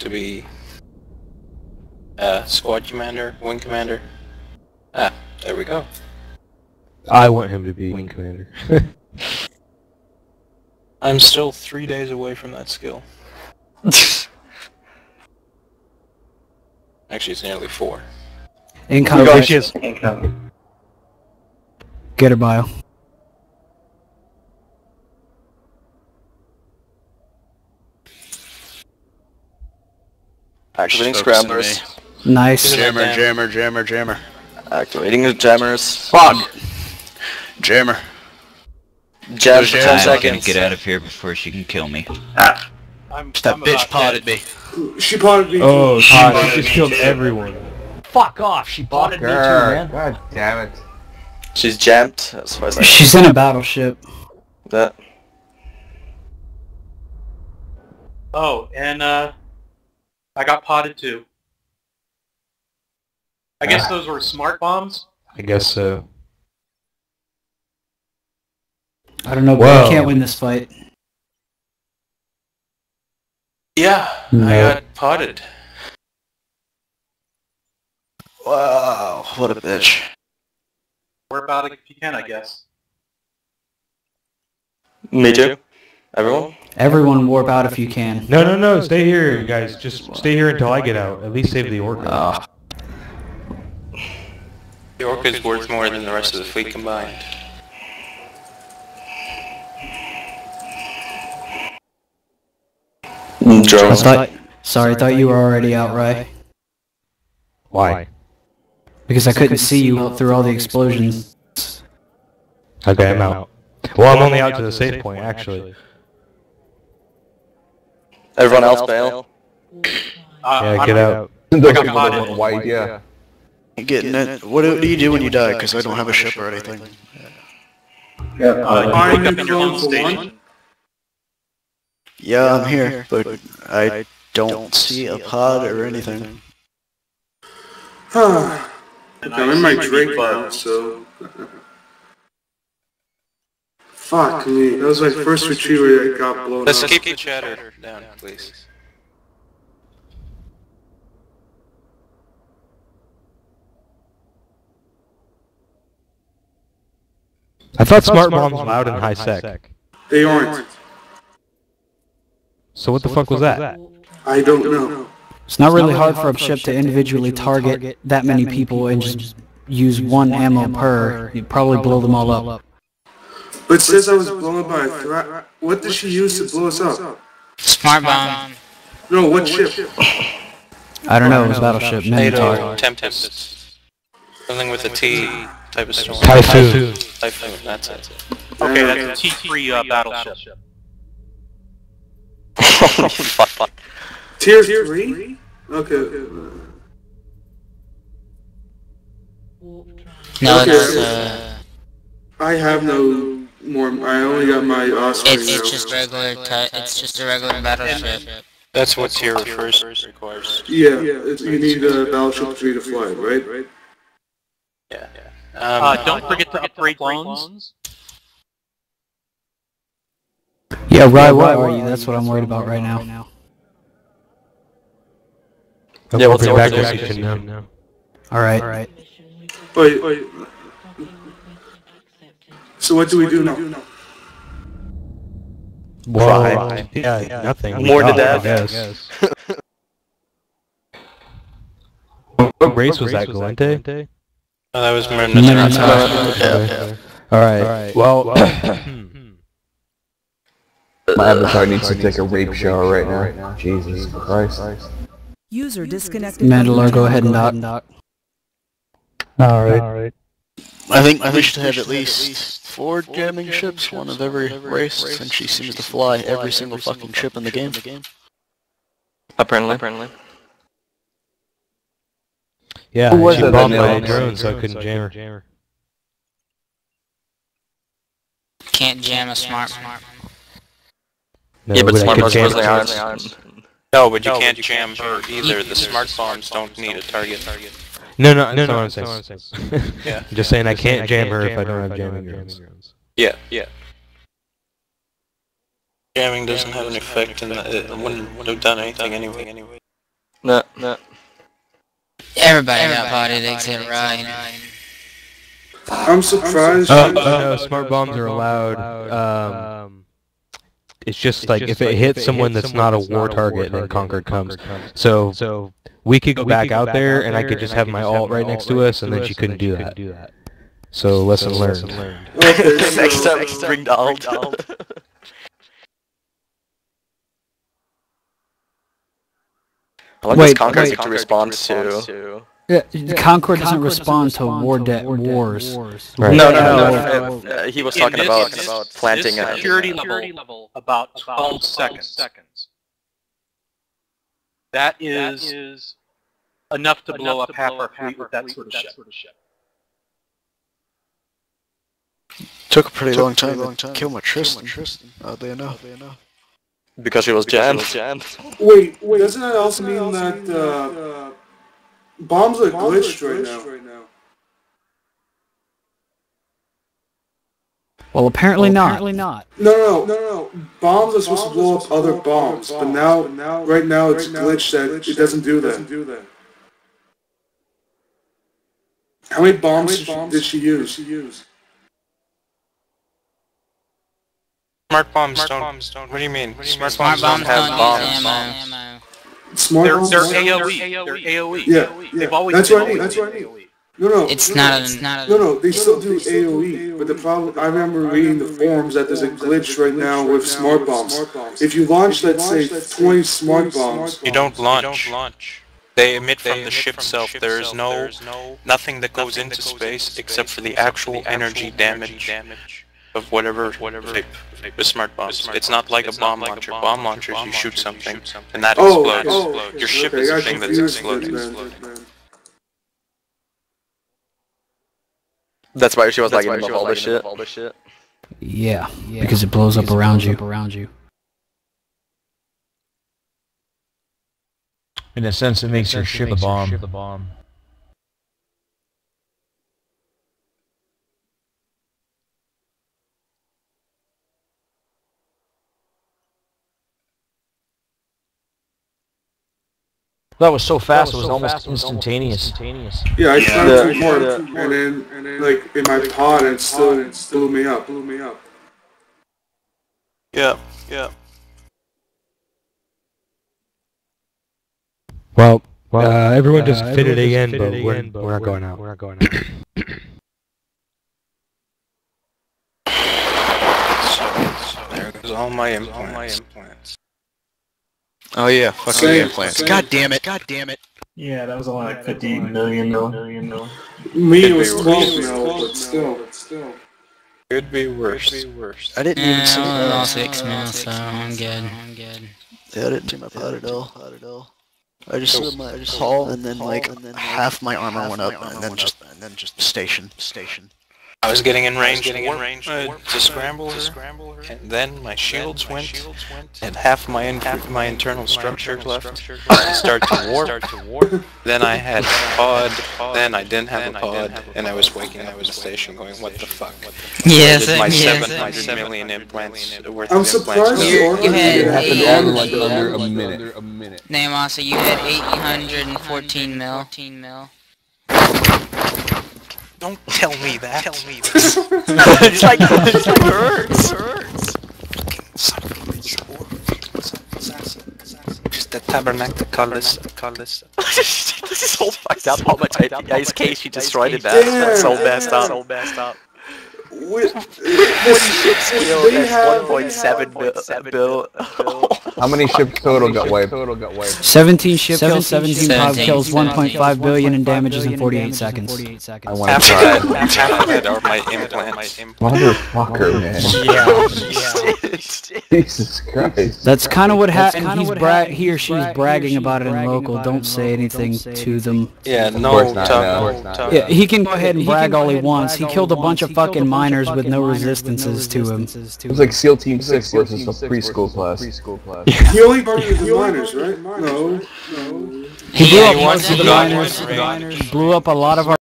to be squad commander, wing commander. Ah, there we go. I want him to be wing commander. I'm still 3 days away from that skill. Actually, it's nearly 4. Incoming. Incoming. Get her bio. Activating scramblers. Nice. Jammer. Activating the jammers. Fuck! Jammer. Jam for 10 I'm gonna seconds. get out of here before she can kill me. That bitch potted me. She potted me. Oh, God, she just killed everyone. Fuck off! She potted me too, man. God damn it. She's jammed, as far as I She's in a battleship. that. Oh, and I got potted too. I guess those were smart bombs? I guess so. I don't know, but Whoa. I can't win this fight. Yeah, No. I got potted. Wow, what a bitch. We're about it if you can, I guess. Me too. Everyone? Everyone warp out if you can. No, stay here, guys. Just stay here until I get out. At least save the orca. The orca's worth more than the rest of the fleet combined. Drones. I thought you were already out, right? Why? Because I couldn't see you through all the explosions. Okay, I'm out. Well, I'm only out to the save point, actually. Everyone else bail. Yeah, get out. Those got people potted. that went white, yeah. Getting it. What do you do when you die? Because I don't have a ship or anything. Find up in your home station. Yeah, I'm here, but I don't see a pod or anything. I'm in my Drake now, so... Fuck me, that was my first retriever that got blown Let's up. keep the chatter down, please. I thought smart bombs allowed in high sec. They aren't. So what the fuck was that? I don't know. It's not really hard for a ship to individually target that many people and just use one ammo per. You'd probably blow them all up. But it says I was blown up by a threat. What did she use to blow us up? Smart bomb. No, what ship? I don't know, it was battleship. NATO, Tempest. Something with a T type of storm. Typhoon. Typhoon, that's it. Okay, that's a T3 battleship. Fuck. Tier 3? Okay. No, Okay. I have no more. I only got my Osprey it's now. just regular. It's just a regular battleship. That's what tier requires. Yeah, you need a battleship 3 to fly, right? Yeah. Don't forget to upgrade clones. Yeah, right, where are you? That's what I'm worried about right now. Yeah, what's the back order? position now? Alright. Wait. So what do we do now? Well, yeah, nothing. More to I death. guess. What race was that, Galente? Oh, that was Minotaur. Alright, well... My avatar needs to take a rape shower right now. Jesus Christ. User disconnected. Mandalore, go ahead and dock. Alright. I think we should have at least 4 jamming ships, one of every race, since she seems to fly every single fucking ship in the game. Apparently. Yeah, Who was she it that bombed my nailed drone so I couldn't jam her. Can't jam a smart bomb. No, Yeah, but I smart could bombs jam really her. aren't. No, but you can't jam her either. The smart bombs don't need a target. No, that's not what I'm saying. Yeah. I'm just saying I can't jam her if I don't have jamming drones. Yeah. Jamming doesn't have an effect, and it wouldn't have done anything anyway. No, no. Everybody got potted except Ryan. I'm surprised. No, smart bombs are allowed. It's just like if it hits someone that's not a war target, then Concord comes. So we could go back out there, and I could just have my alt right next to us, and then she couldn't do that. So lesson learned. Okay, Next time, bring the alt. I like this Concord to respond to. Yeah, Concord doesn't respond to wars. Right. No. He was talking about planting a security level about 12 seconds. That is enough to blow up half our fleet with that sort of ship. Took a pretty long time to kill my Tristan. Oddly enough. because she was jammed. Wait, doesn't that also mean that bombs are glitched right now? Well, apparently not. No. Bombs are supposed to blow up other bombs, but right now it's glitched that it doesn't do that. How many bombs did she use? Smart bombs don't. What do you mean? Smart bombs don't have bombs. ammo. Smart bombs? They're AoE. They're AoE. Yeah. They've always That's been what I mean. AoE. No. It's not a... No, they still do AoE, but the problem, I remember reading the forums that there's a glitch right now with smart bombs. If you launch, let's say, 20 smart bombs... You don't launch. They emit from the ship itself. There's nothing that goes into space except for the actual energy damage of whatever type with smart bombs. It's not like a bomb launcher. Bomb launchers, you shoot something, and that explodes. Your ship is the thing that's exploding. That's why she was like in all this shit. Yeah, because it blows up around you. In a sense, it makes your ship a bomb. That was so fast, it was almost instantaneous. Yeah, I started to work, and then, like, in my pod, it still blew me up. Yeah. Well, everyone just fit it again, but we're not going out. So there goes all my implants. Oh yeah, fucking implants. God damn it. Yeah, that was only like 50 million though. Me, it was 12 mil, but still. Could be worse. I didn't even see that. All 6 mil, so I'm good. Yeah, I didn't see my pot at all. I just saw my hull, and then like half my armor went up, and then just station. I was getting in range to scramble her, and then my shields went, and half my internal structure left. I started to warp. Then I had a pod, then I didn't have a pod, and I was waking up in the station going, what the fuck? Yes, my 700 million implants worth I'm of surprised implants. You had It happened all in like under a minute. Name so you had 814 mil. Don't tell me that. It's like hurts. Just the tabernacle colors. This is all fucked up. How much? Yeah, his case she destroyed it. That's so messed up. 40 ships killed. That's 1.7 bill. How many ships total got wiped? 17 ship kills, 17 pod kills, 1.5 billion in damages in 48 seconds. I want to try. Half of it are my implants. Motherfucker, man. Yeah. Jesus Christ. That's kind of what happened. He or she's bragging about it in local. Don't say anything to them. Yeah, no talk. Yeah, he can go ahead and brag all he wants. He killed a bunch of fucking miners with no resistances to him. It was like SEAL Team 6 versus a preschool class. He only targeted the miners, right? No. He blew up most of the miners. Blew up a lot of our